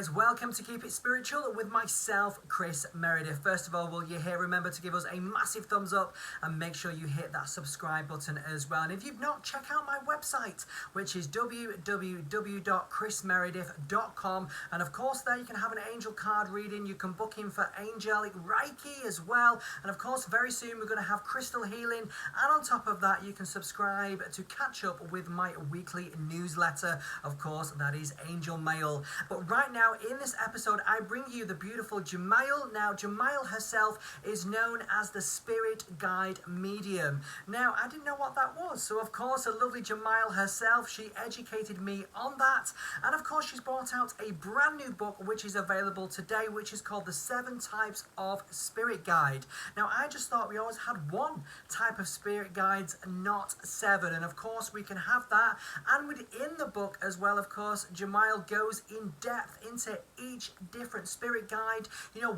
guys, welcome to Keep It Spiritual with myself, Kris Meredith. First of all, while you're here, remember to give us a massive thumbs up and make sure you hit that subscribe button as well. And if you've not, check out my website, which is www.krismeredith.com. And of course, there you can have an angel card reading. You can book in for angelic Reiki as well. And of course, very soon we're going to have crystal healing. And on top of that, you can subscribe to catch up with my weekly newsletter. Of course, that is Angel Mail. But right now in this episode, I bring you the beautiful Yamile. Now, Yamile herself is known as the spirit guide medium. Now, I didn't know what that was. So of course, a lovely Yamile herself, she educated me on that. And of course, she's brought out a brand new book, which is available today, which is called The 7 Types of Spirit Guide. Now, I just thought we always had one type of spirit guides, not 7. And of course, we can have that. And within the book as well, of course, Yamile goes in depth into each different spirit guide,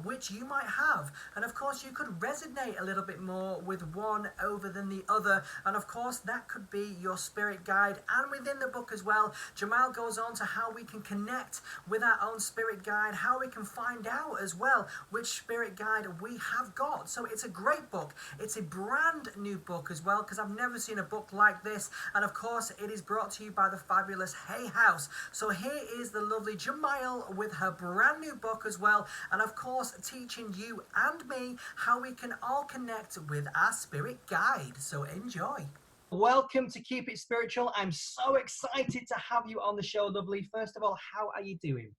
which you might have. And of course, you could resonate a little bit more with one over than the other. And of course, that could be your spirit guide. And within the book as well, Yamile goes on to how we can connect with our own spirit guide, how we can find out as well which spirit guide we have got. So it's a great book. It's a brand new book as well, because I've never seen a book like this. And of course, it is brought to you by the fabulous Hay House. So here is the lovely Yamile with her brand new book as well, and of course teaching you and me how we can all connect with our spirit guide. So enjoy. Welcome to Keep It Spiritual. I'm so excited to have you on the show, lovely. First of all, how are you doing?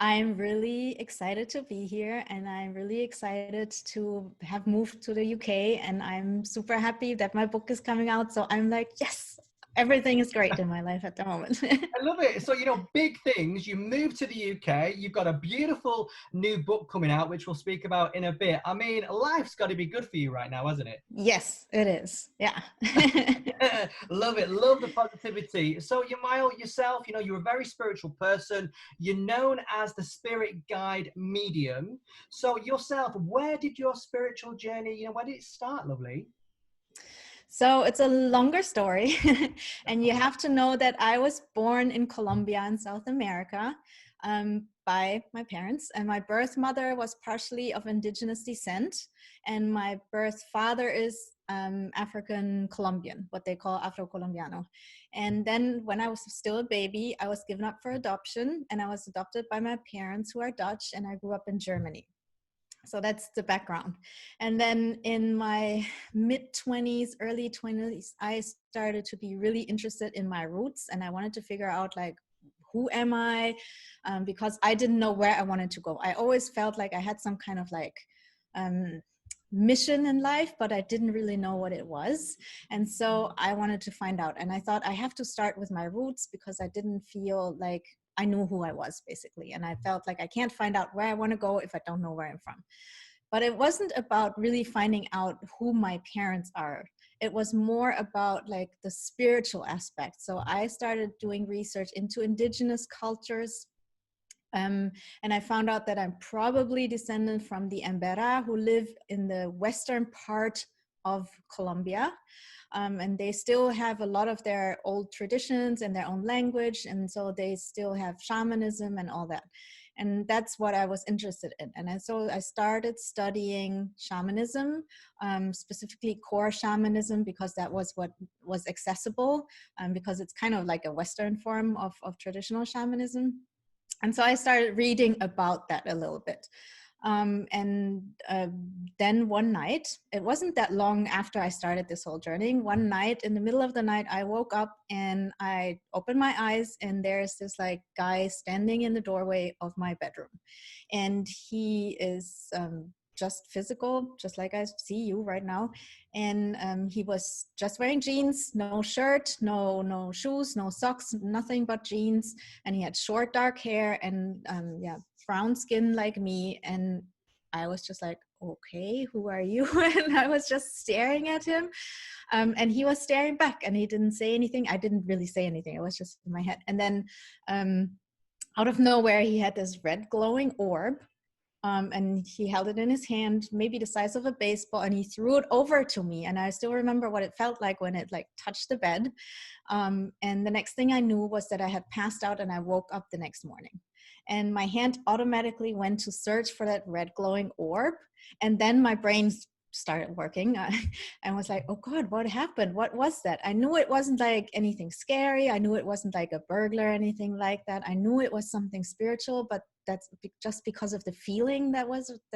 I'm really excited to be here, and I'm really excited to have moved to the UK, and I'm super happy that my book is coming out. So I'm like, yes, everything is great in my life at the moment. I love it. So, big things. You moved to the UK. You've got a beautiful new book coming out, which we'll speak about in a bit. I mean, life's got to be good for you right now, hasn't it? Yes, it is. Yeah. Love it. Love the positivity. So, Yamile, yourself, you're a very spiritual person. You're known as the spirit guide medium. So, yourself, where did your spiritual journey, where did it start, lovely? So it's a longer story, and you have to know that I was born in Colombia in South America by my parents, and my birth mother was partially of indigenous descent, and my birth father is African Colombian, what they call Afro-Colombiano. And then when I was still a baby, I was given up for adoption, and I was adopted by my parents who are Dutch, and I grew up in Germany. So that's the background. And then in my mid-20s, early 20s, I started to be really interested in my roots, and I wanted to figure out, like, who am I? Because I didn't know where I wanted to go. I always felt like I had some kind of mission in life, but I didn't really know what it was. And so I wanted to find out. And I thought I have to start with my roots, because I didn't feel like I knew who I was, basically. And I felt like I can't find out where I want to go if I don't know where I'm from. But it wasn't about really finding out who my parents are. It was more about the spiritual aspect. So I started doing research into indigenous cultures. And I found out that I'm probably descendant from the Embera, who live in the western part of Colombia. And they still have a lot of their old traditions and their own language. And so they still have shamanism and all that. And that's what I was interested in. And so I started studying shamanism, specifically core shamanism, because that was what was accessible, because it's kind of like a Western form of traditional shamanism. And so I started reading about that a little bit. Then one night, it wasn't that long after I started this whole journey, one night in the middle of the night, I woke up and I opened my eyes, and there's this guy standing in the doorway of my bedroom. And he is just physical, just like I see you right now. And he was just wearing jeans, no shirt, no shoes, no socks, nothing but jeans. And he had short dark hair and brown skin like me. And I was just like, okay, who are you? And I was just staring at him. And he was staring back, and he didn't say anything. I didn't really say anything. It was just in my head. And then out of nowhere, he had this red glowing orb. And he held it in his hand, maybe the size of a baseball, and he threw it over to me. And I still remember what it felt like when it touched the bed. And the next thing I knew was that I had passed out, and I woke up the next morning. and my hand automatically went to search for that red glowing orb. And then my brain started working. And was like, oh God, what happened? What was that? I knew it wasn't like anything scary. I knew it wasn't like a burglar or anything like that. I knew it was something spiritual, but that's just because of the feeling that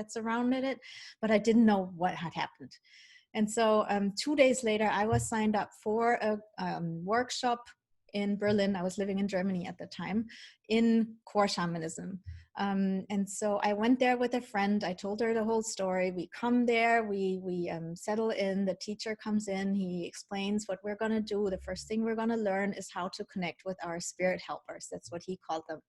surrounded it. But I didn't know what had happened. And so 2 days later, I was signed up for a workshop in Berlin. I was living in Germany at the time, in core shamanism. And so I went there with a friend. I told her the whole story. We come there, we settle in. The teacher comes in. He explains what we're going to do. The first thing we're going to learn is how to connect with our spirit helpers. That's what he called them.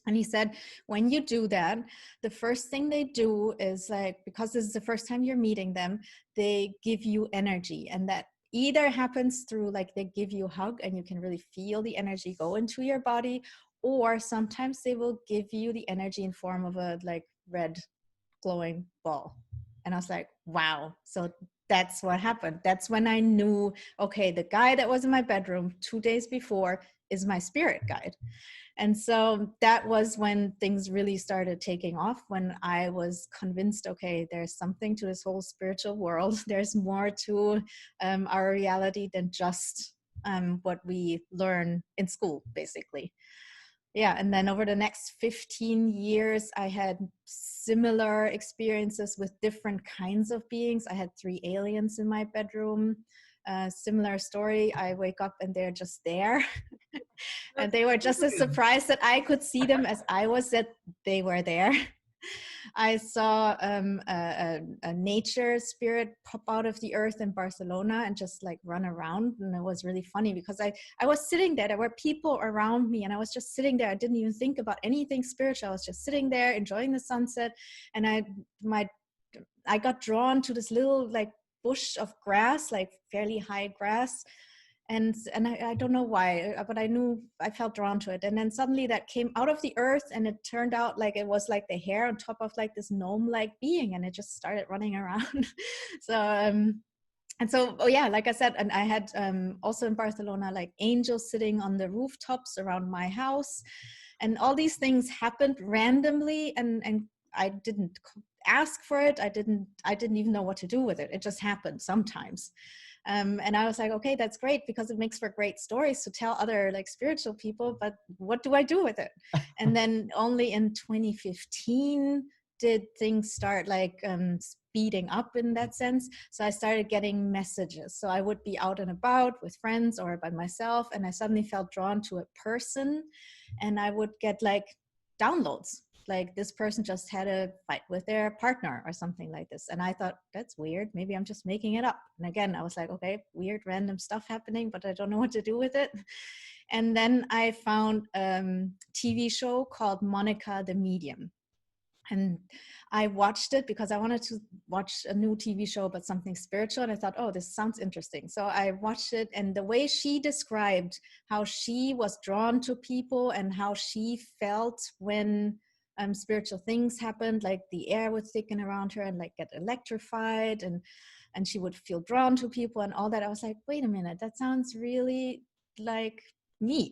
And he said, when you do that, the first thing they do is, like, because this is the first time you're meeting them, they give you energy. And that either happens through, like, they give you a hug and you can really feel the energy go into your body, or sometimes they will give you the energy in form of a like red glowing ball. And I was like, wow. So that's what happened. That's when I knew, okay, the guy that was in my bedroom 2 days before is my spirit guide. And so that was when things really started taking off, when I was convinced, okay, there's something to this whole spiritual world. There's more to our reality than just what we learn in school, basically. Yeah, and then over the next 15 years, I had similar experiences with different kinds of beings. I had 3 aliens in my bedroom. Similar story. I wake up and they're just there. And they were just as surprised that I could see them as I was that they were there. I saw a nature spirit pop out of the earth in Barcelona and just like run around. And it was really funny because I was sitting there. There were people around me and I was just sitting there. I didn't even think about anything spiritual. I was just sitting there enjoying the sunset. And I got drawn to this little like bush of grass, like fairly high grass. And I don't know why, but I knew I felt drawn to it. And then suddenly that came out of the earth and it turned out like it was like the hair on top of like this gnome-like being, and it just started running around. So and so, oh yeah, like I said, and I had also in Barcelona, like angels sitting on the rooftops around my house, and all these things happened randomly, and I didn't ask for it. I didn't even know what to do with it. It just happened sometimes. And I was like, okay, that's great because it makes for great stories to tell other like spiritual people, but what do I do with it? And then only in 2015 did things start like speeding up in that sense. So I started getting messages. So I would be out and about with friends or by myself, and I suddenly felt drawn to a person, and I would get like downloads. Like this person just had a fight with their partner or something like this. And I thought, that's weird. Maybe I'm just making it up. And again, I was like, okay, weird, random stuff happening, but I don't know what to do with it. And then I found a TV show called Monica the Medium. And I watched it because I wanted to watch a new TV show, but something spiritual. And I thought, oh, this sounds interesting. So I watched it. And the way she described how she was drawn to people and how she felt when spiritual things happened, like the air would thicken around her and like get electrified, and she would feel drawn to people and all that. I was like, wait a minute, that sounds really like me.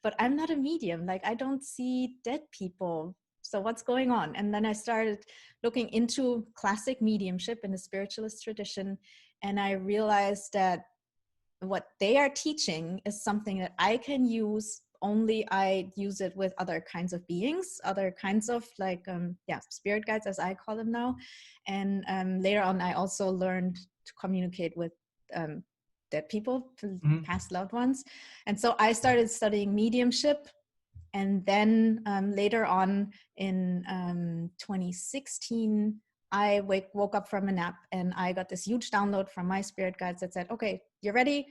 But I'm not a medium. Like I don't see dead people. So what's going on? And then I started looking into classic mediumship in the spiritualist tradition, and I realized that what they are teaching is something that I can use, only I use it with other kinds of beings, other kinds of like spirit guides, as I call them now. And later on I also learned to communicate with dead people, past loved ones. And so I started studying mediumship. And then later on in 2016, I woke up from a nap and I got this huge download from my spirit guides that said, okay, you're ready,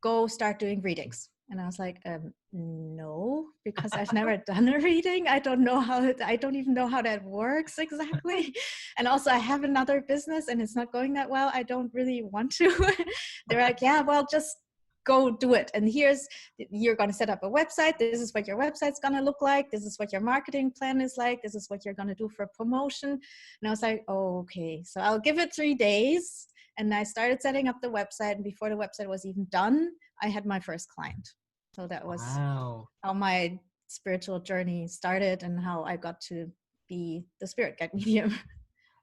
go start doing readings. And I was like, no, because I've never done a reading. I don't even know how that works exactly. And also I have another business and it's not going that well. I don't really want to. They're like, yeah, well, just go do it. And you're going to set up a website. This is what your website's going to look like. This is what your marketing plan is like. This is what you're going to do for promotion. And I was like, oh, okay, so I'll give it 3 days. And I started setting up the website. And before the website was even done, I had my first client. So that was how my spiritual journey started and how I got to be the spirit guide medium.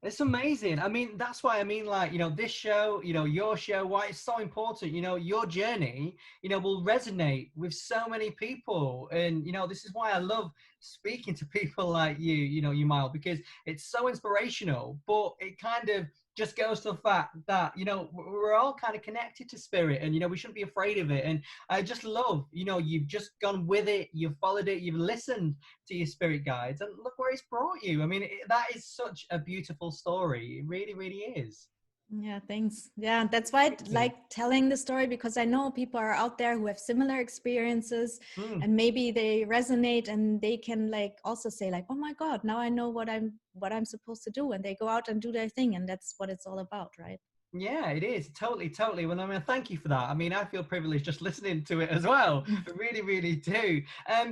It's amazing. I mean, that's why I mean, like, this show, your show, why it's so important, your journey, will resonate with so many people. And, this is why I love speaking to people like you, Yamile, because it's so inspirational, but it kind of just goes to the fact that, we're all kind of connected to spirit, and, we shouldn't be afraid of it. And I just love, you've just gone with it, you've followed it, you've listened to your spirit guides, and look where it's brought you. I mean, that is such a beautiful story. It really, really is. Yeah, thanks. Yeah, that's why I like telling the story, because I know people are out there who have similar experiences and maybe they resonate and they can like also say like, oh my God, now I know what I'm supposed to do, and they go out and do their thing, and that's what it's all about, right? Yeah, it is. Totally. Well, I mean, thank you for that. I mean, I feel privileged just listening to it as well. I really, really do.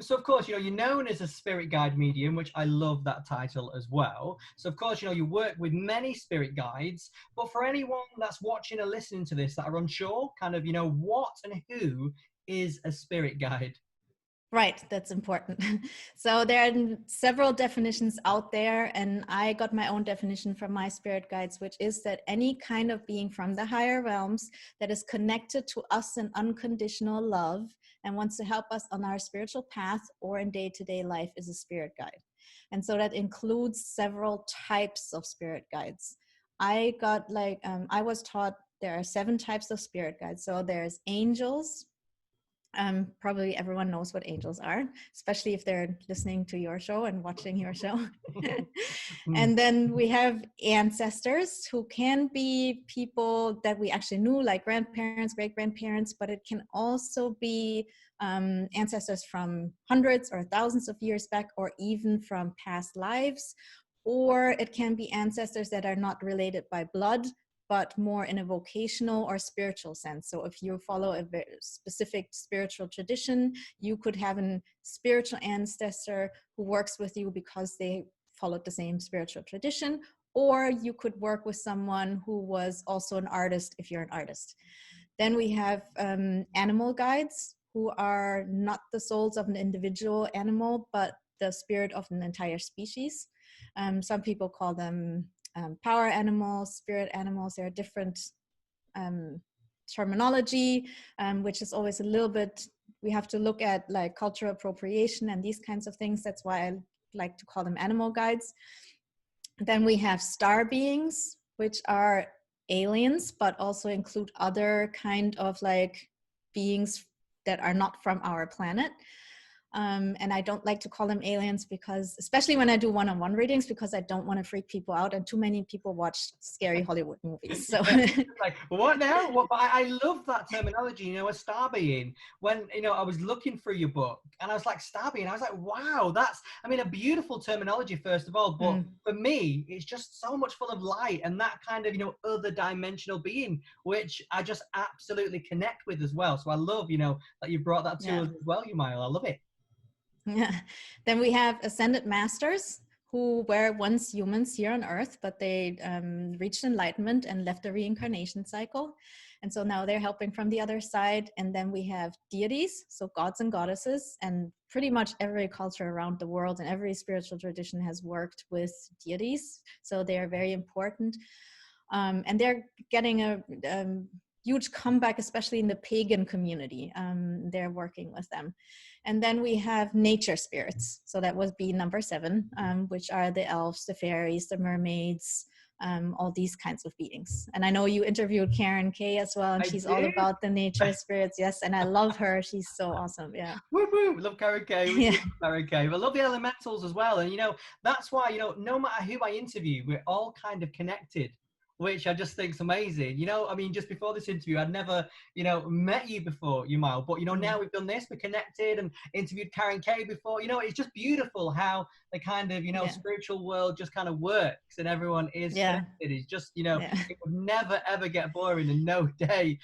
So, of course, you're known as a spirit guide medium, which I love that title as well. So, of course, you work with many spirit guides. But for anyone that's watching or listening to this that are unsure, kind of, what and who is a spirit guide? Right, that's important. So there are several definitions out there, and I got my own definition from my spirit guides, which is that any kind of being from the higher realms that is connected to us in unconditional love and wants to help us on our spiritual path or in day-to-day life is a spirit guide. And so that includes several types of spirit guides. I was taught there are 7 types of spirit guides. So there's angels. Probably everyone knows what angels are, especially if they're listening to your show and watching your show. And then we have ancestors, who can be people that we actually knew, like grandparents, great-grandparents, but it can also be ancestors from hundreds or thousands of years back, or even from past lives. Or it can be ancestors that are not related by blood, but more in a vocational or spiritual sense. So if you follow a very specific spiritual tradition, you could have a spiritual ancestor who works with you because they followed the same spiritual tradition, or you could work with someone who was also an artist if you're an artist. Then we have animal guides, who are not the souls of an individual animal, but the spirit of an entire species. Some people call them power animals, spirit animals. There are different terminology, which is always a little bit, we have to look at like cultural appropriation and these kinds of things. That's why I like to call them animal guides. Then we have star beings, which are aliens, but also include other kind of like beings that are not from our planet. And I don't like to call them aliens, because especially when I do one-on-one readings, because I don't want to freak people out, and too many people watch scary Hollywood movies. So like, what now? What? But I love that terminology, a star being. When, I was looking through your book and I was like, star being, I was like, wow, that's, I mean, a beautiful terminology, first of all. But for me, it's just so much full of light and that kind of, other dimensional being, which I just absolutely connect with as well. So I love, that you brought that to us as well, Yamile. I love it. Yeah. Then we have ascended masters, who were once humans here on Earth, but they reached enlightenment and left the reincarnation cycle. And so now they're helping from the other side. And then we have deities, so gods and goddesses, and pretty much every culture around the world and every spiritual tradition has worked with deities. So they are very important. And they're getting a huge comeback, especially in the pagan community. They're working with them. And then we have nature spirits. So that would be number 7, which are the elves, the fairies, the mermaids, all these kinds of beings. And I know you interviewed Karen Kay as well, and she's all about the nature spirits. Yes, and I love her. She's so awesome. Yeah. Woo woo! Love Karen Kay. We love Karen Kay. I love the elementals as well. And that's why, no matter who I interview, we're all kind of connected, which I just think is amazing. I mean, just before this interview, I'd never, met you before, Yamile, but, now we've done this, we're connected, and interviewed Karen Kay before. It's just beautiful how the kind of, spiritual world just kind of works and everyone is connected. It's just, it would never, ever get boring, and no day,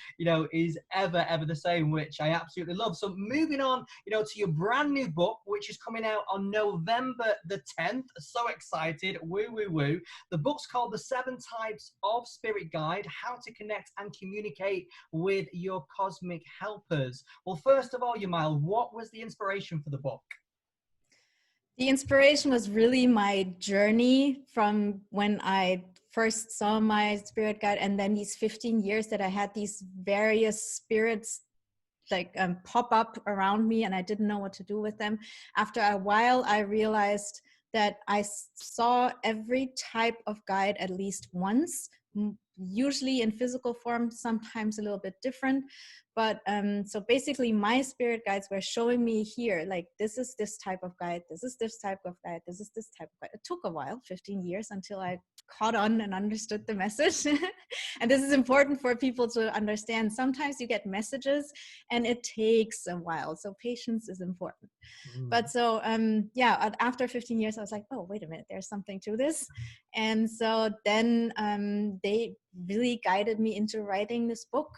is ever, ever the same, which I absolutely love. So moving on, to your brand new book, which is coming out on November the 10th. So excited. Woo, woo, woo. The book's called The 7 Types of Spirit Guide, How to Connect and Communicate with Your Cosmic Helpers. Well, first of all, Yamile, what was the inspiration for the book? The inspiration was really my journey from when I first saw my spirit guide, and then these 15 years that I had these various spirits like pop up around me, and I didn't know what to do with them. After a while, I realized that I saw every type of guide at least once, usually in physical form, sometimes a little bit different. But so basically my spirit guides were showing me here, like, this is this type of guide, this is this type of guide, this is this type of guide. It took a while, 15 years, until I caught on and understood the message. And this is important for people to understand. Sometimes you get messages and it takes a while, so patience is important. But so yeah, after 15 years I was like, oh, wait a minute, there's something to this. And so then they really guided me into writing this book.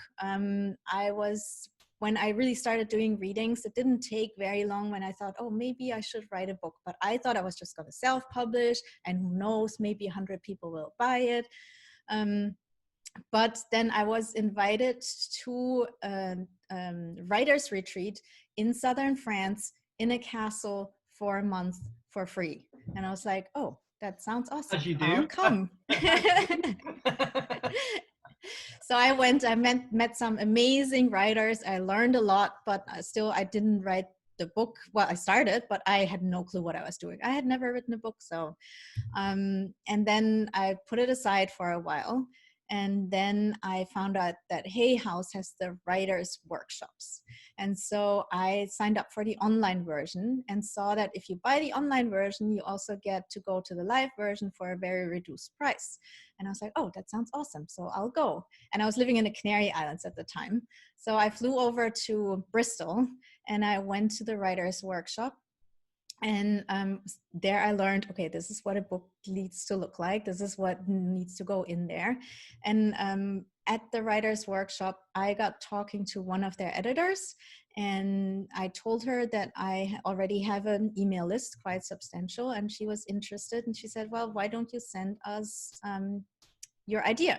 When I really started doing readings, it didn't take very long when I thought, oh, maybe I should write a book. But I thought I was just going to self-publish, and who knows, maybe 100 people will buy it. But then I was invited to a writer's retreat in southern France in a castle for a month for free. And I was like, oh, that sounds awesome. As you do. I'll come. So I went, I met some amazing writers. I learned a lot, but still I didn't write the book. Well, I started, but I had no clue what I was doing. I had never written a book. So, and then I put it aside for a while. And then I found out that Hay House has the writers' workshops. And so I signed up for the online version and saw that if you buy the online version, you also get to go to the live version for a very reduced price. And I was like, oh, that sounds awesome. So I'll go. And I was living in the Canary Islands at the time. So I flew over to Bristol and I went to the writers' workshop. And there I learned, okay, this is what a book needs to look like. This is what needs to go in there. And at the writer's workshop, I got talking to one of their editors, and I told her that I already have an email list, quite substantial, and she was interested. And she said, well, why don't you send us your idea?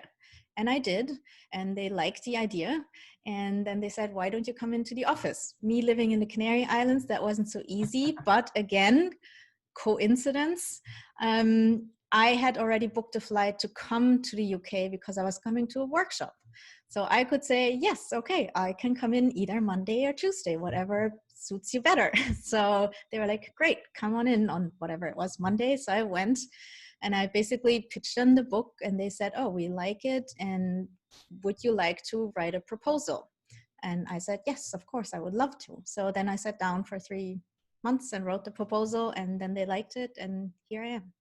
And I did, and they liked the idea. And then they said, why don't you come into the office? Me living in the Canary Islands, that wasn't so easy. But again, coincidence. I had already booked a flight to come to the UK because I was coming to a workshop. So I could say, yes, okay, I can come in either Monday or Tuesday, whatever suits you better. So they were like, great, come on in on whatever it was, Monday. So I went. And I basically pitched them the book, and they said, oh, we like it, and would you like to write a proposal? And I said, yes, of course, I would love to. So then I sat down for 3 months and wrote the proposal, and then they liked it, and here I am.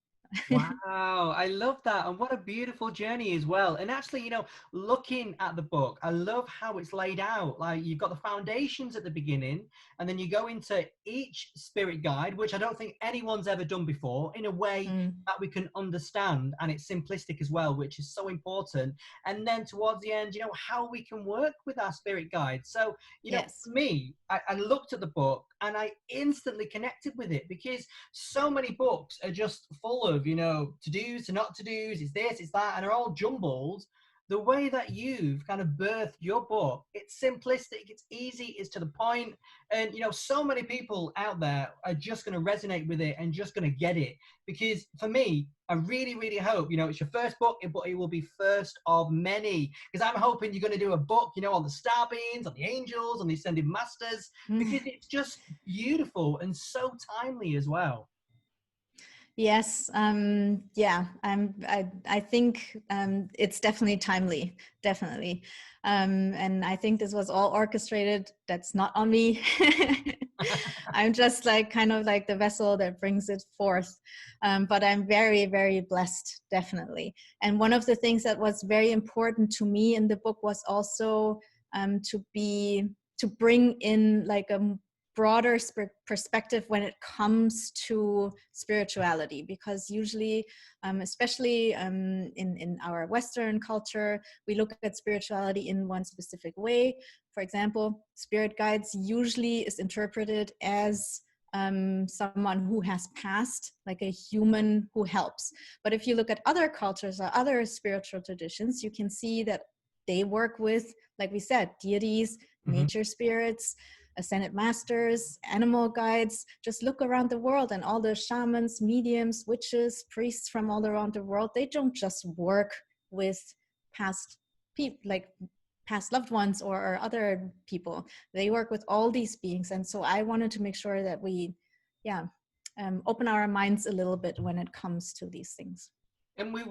Wow, I love that. And what a beautiful journey as well. And actually, you know, looking at the book, I love how it's laid out. Like, you've got the foundations at the beginning, and then you go into each spirit guide, which I don't think anyone's ever done before, in a way that we can understand. And it's simplistic as well, which is so important. And then towards the end, you know, how we can work with our spirit guide. So, you know, for me, I looked at the book and I instantly connected with it, because so many books are just full of, you know, to-dos, to not to-dos, it's this, it's that, and they're all jumbled. The way that you've kind of birthed your book, it's simplistic, it's easy, it's to the point. And, you know, so many people out there are just going to resonate with it and just going to get it. Because for me, I really, really hope, you know, it's your first book, but it will be first of many. Because I'm hoping you're going to do a book, you know, on the star beings, on the angels, on the ascended masters, because it's just beautiful and so timely as well. Yes, yeah, I think it's definitely timely, definitely. And I think this was all orchestrated. That's not on me. I'm just like kind of like the vessel that brings it forth. But I'm very, very blessed, definitely. And one of the things that was very important to me in the book was also to bring in like a broader perspective when it comes to spirituality, because usually, especially in our Western culture, we look at spirituality in one specific way. For example, spirit guides usually is interpreted as someone who has passed, like a human who helps. But if you look at other cultures or other spiritual traditions, you can see that they work with, like we said, deities, nature spirits, ascended masters, animal guides. Just look around the world, and all the shamans, mediums, witches, priests from all around the world, they don't just work with past people, like past loved ones or other people. They work with all these beings. And so I wanted to make sure that we, open our minds a little bit when it comes to these things. And we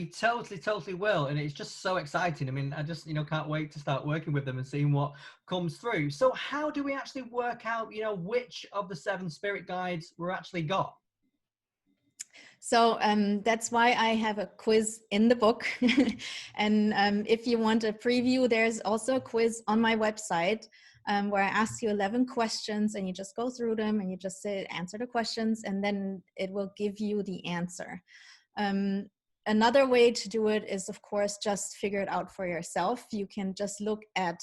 totally will. And it's just so exciting. I mean, I just, can't wait to start working with them and seeing what comes through. So how do we actually work out, which of the 7 spirit guides we're actually got? So that's why I have a quiz in the book. And if you want a preview, there's also a quiz on my website where I ask you 11 questions, and you just go through them and you just answer the questions, and then it will give you the answer. Another way to do it is, of course, just figure it out for yourself. You can just look at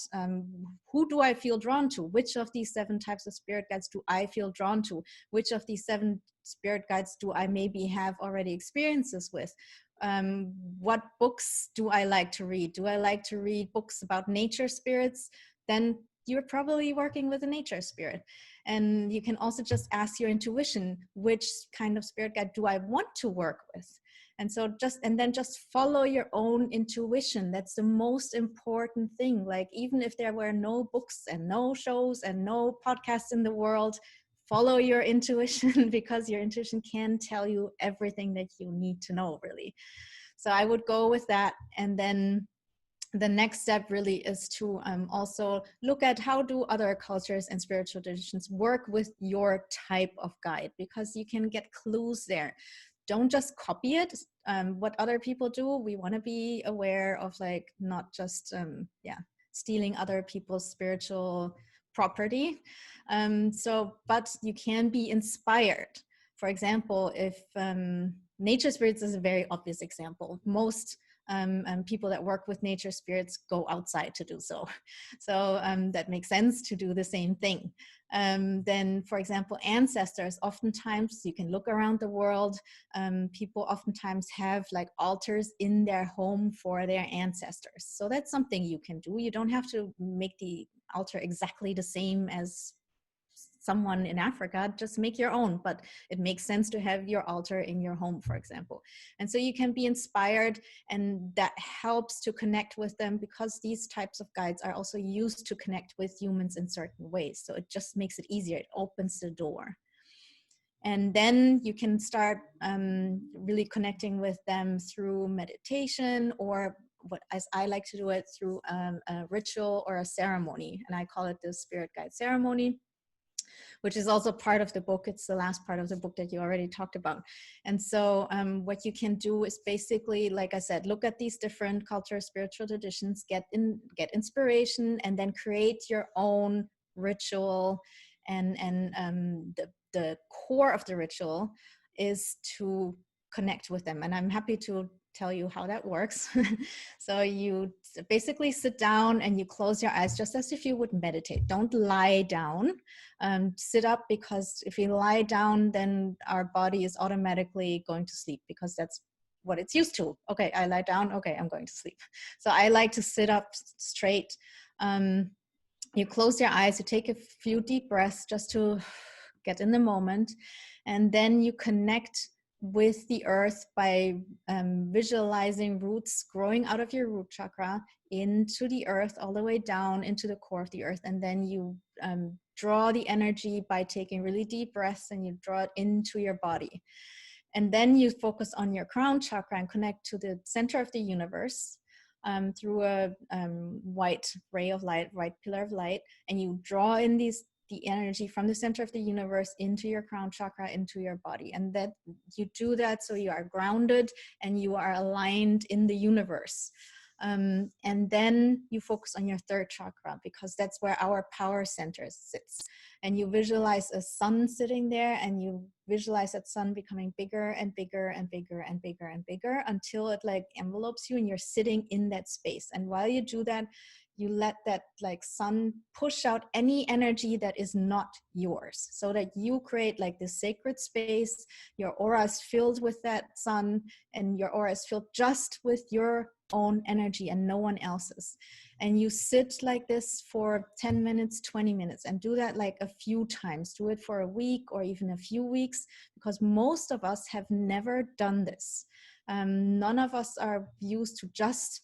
who do I feel drawn to? Which of these 7 types of spirit guides do I feel drawn to? Which of these 7 spirit guides do I maybe have already experiences with? What books do I like to read? Do I like to read books about nature spirits? Then you're probably working with a nature spirit. And you can also just ask your intuition, which kind of spirit guide do I want to work with? And so then just follow your own intuition. That's the most important thing. Like, even if there were no books and no shows and no podcasts in the world, follow your intuition, because your intuition can tell you everything that you need to know, really. So I would go with that. And then the next step really is to also look at how do other cultures and spiritual traditions work with your type of guide, because you can get clues there. Don't just copy it. What other people do, we want to be aware of, like, not just stealing other people's spiritual property. But you can be inspired. For example, if nature spirits is a very obvious example. Most people that work with nature spirits go outside to do so. So that makes sense to do the same thing. Then, for example, ancestors, oftentimes you can look around the world. People oftentimes have like altars in their home for their ancestors. So that's something you can do. You don't have to make the altar exactly the same as someone in Africa. Just make your own, but it makes sense to have your altar in your home, for example. And so you can be inspired, and that helps to connect with them, because these types of guides are also used to connect with humans in certain ways. So it just makes it easier. It opens the door. And then you can start really connecting with them through meditation, or what, as I like to do it, through a ritual or a ceremony. And I call it the spirit guide ceremony, which is also part of the book. It's the last part of the book that you already talked about. And so what you can do is basically, like I said, look at these different cultural spiritual traditions, get inspiration, and then create your own ritual. And the core of the ritual is to connect with them. And I'm happy to tell you how that works. So you basically sit down and you close your eyes, just as if you would meditate. Don't lie down. Sit up, because if you lie down, then our body is automatically going to sleep, because that's what it's used to. Okay, I lie down. Okay, I'm going to sleep. So I like to sit up straight. You close your eyes, you take a few deep breaths just to get in the moment, and then you connect with the earth by visualizing roots growing out of your root chakra into the earth, all the way down into the core of the earth. And then you draw the energy by taking really deep breaths, and you draw it into your body. And then you focus on your crown chakra and connect to the center of the universe through a white ray of light, white pillar of light, and you draw in the energy from the center of the universe into your crown chakra, into your body. And that you do that so you are grounded and you are aligned in the universe. And then you focus on your third chakra, because that's where our power center sits. And you visualize a sun sitting there, and you visualize that sun becoming bigger and bigger and bigger and bigger and bigger until it like envelopes you and you're sitting in that space. And while you do that, you let that like sun push out any energy that is not yours, so that you create like this sacred space. Your aura is filled with that sun, and your aura is filled just with your own energy and no one else's. and you sit like this for 10 minutes, 20 minutes, and do that like a few times. Do it for a week or even a few weeks, because most of us have never done this. None of us are used to just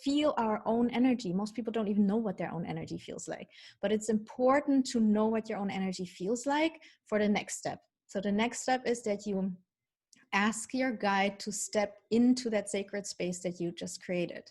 feel our own energy. Most people don't even know what their own energy feels like, but it's important to know what your own energy feels like for the next step. So the next step is that you ask your guide to step into that sacred space that you just created.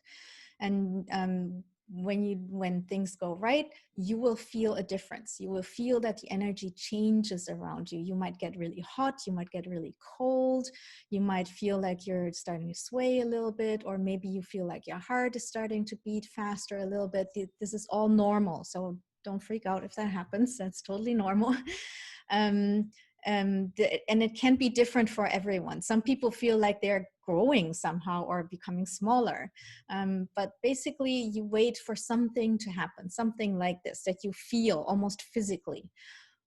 And when things go right, you will feel a difference. You will feel that the energy changes around you. You might get really hot, you might get really cold, you might feel like you're starting to sway a little bit, or maybe you feel like your heart is starting to beat faster a little bit. This is all normal, so don't freak out if that happens. That's totally normal. And it can be different for everyone. Some people feel like they're growing somehow or becoming smaller. But basically, you wait for something to happen, something like this that you feel almost physically.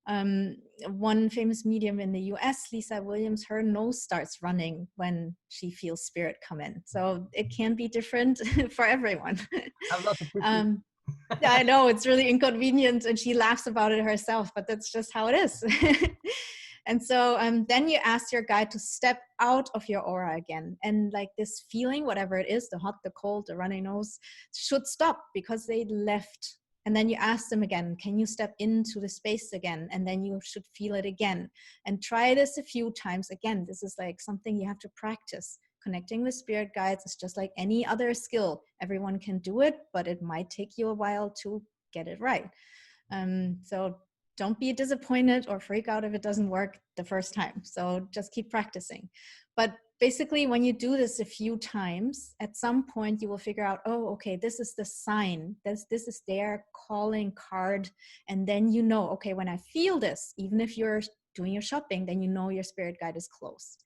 One famous medium in the US, Lisa Williams, her nose starts running when she feels spirit come in. So it can be different for everyone. Yeah, I know it's really inconvenient, and she laughs about it herself, but that's just how it is. And so then you ask your guide to step out of your aura again. And like this feeling, whatever it is, the hot, the cold, the runny nose, should stop because they left. And then you ask them again, can you step into the space again? And then you should feel it again. And try this a few times. Again, this is like something you have to practice. Connecting with spirit guides is just like any other skill. Everyone can do it, but it might take you a while to get it right. So don't be disappointed or freak out if it doesn't work the first time. So just keep practicing. But basically, when you do this a few times, at some point you will figure out, oh, okay, this is the sign. This is their calling card. And then you know, okay, when I feel this, even if you're doing your shopping, then you know your spirit guide is close.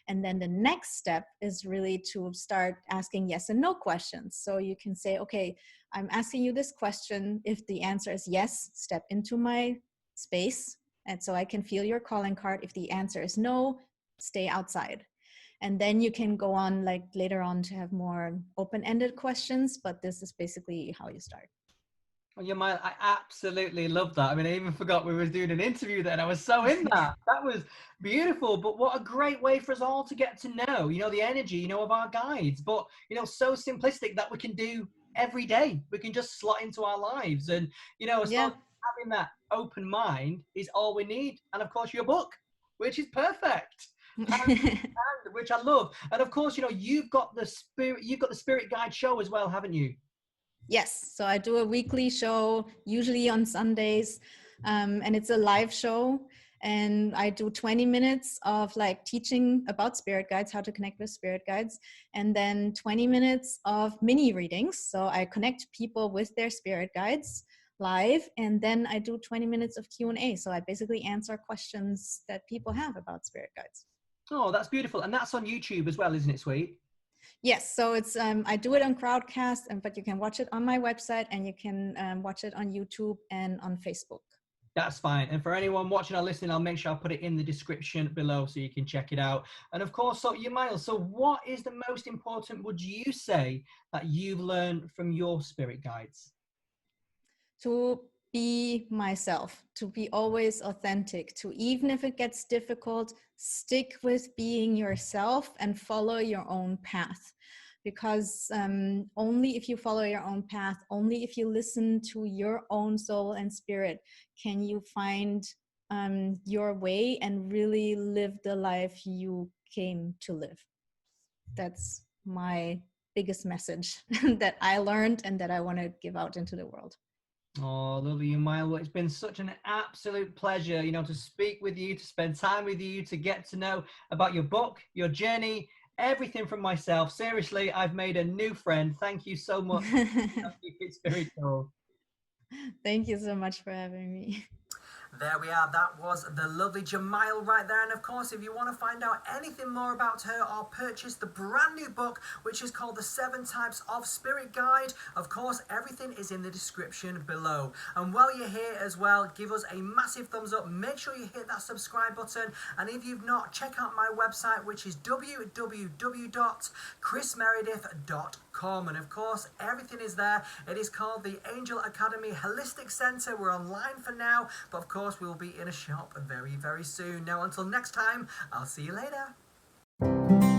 And then the next step is really to start asking yes and no questions. So you can say, okay, I'm asking you this question. If the answer is yes, step into my space. And so I can feel your calling card. If the answer is no, stay outside. And then you can go on like later on to have more open-ended questions, but this is basically how you start. Yamile, I absolutely love that. I mean, I even forgot we were doing an interview then. I was so in that. That was beautiful. But what a great way for us all to get to know, the energy, of our guides. But, so simplistic that we can do every day. We can just slot into our lives. And, as long as having that open mind is all we need. And of course, your book, which is perfect. and which I love. And of course, you've got the Spirit Guide show as well, haven't you? Yes, so I do a weekly show, usually on Sundays, and it's a live show. And I do 20 minutes of like teaching about spirit guides, how to connect with spirit guides, and then 20 minutes of mini readings. So I connect people with their spirit guides live, and then I do 20 minutes of Q&A. So I basically answer questions that people have about spirit guides. Oh, that's beautiful. And that's on YouTube as well, isn't it, sweet? Yes, so it's I do it on Crowdcast, but you can watch it on my website, and you can watch it on YouTube and on Facebook. That's fine. And for anyone watching or listening, I'll make sure I'll put it in the description below so you can check it out. And of course, so Yamile, so what is the most important, would you say, that you've learned from your spirit guides? To be myself, to be always authentic, to even if it gets difficult, stick with being yourself and follow your own path. Because only if you follow your own path, only if you listen to your own soul and spirit, can you find your way and really live the life you came to live. That's my biggest message that I learned and that I want to give out into the world. Oh, lovely, Yamile. It's been such an absolute pleasure, to speak with you, to spend time with you, to get to know about your book, your journey, everything from myself. Seriously, I've made a new friend. Thank you so much. It's very cool. Thank you so much for having me. There we are. That was the lovely Yamile right there. And of course, if you want to find out anything more about her or purchase the brand new book, which is called The 7 Types of Spirit Guide, of course, everything is in the description below. And while you're here as well, give us a massive thumbs up. Make sure you hit that subscribe button. And if you've not, check out my website, which is www.krismeredith.com. angel.com. And of course, everything is there. It is called the Angel Academy Holistic Center. We're online for now, but of course, we will be in a shop very, very soon. Now, until next time, I'll see you later.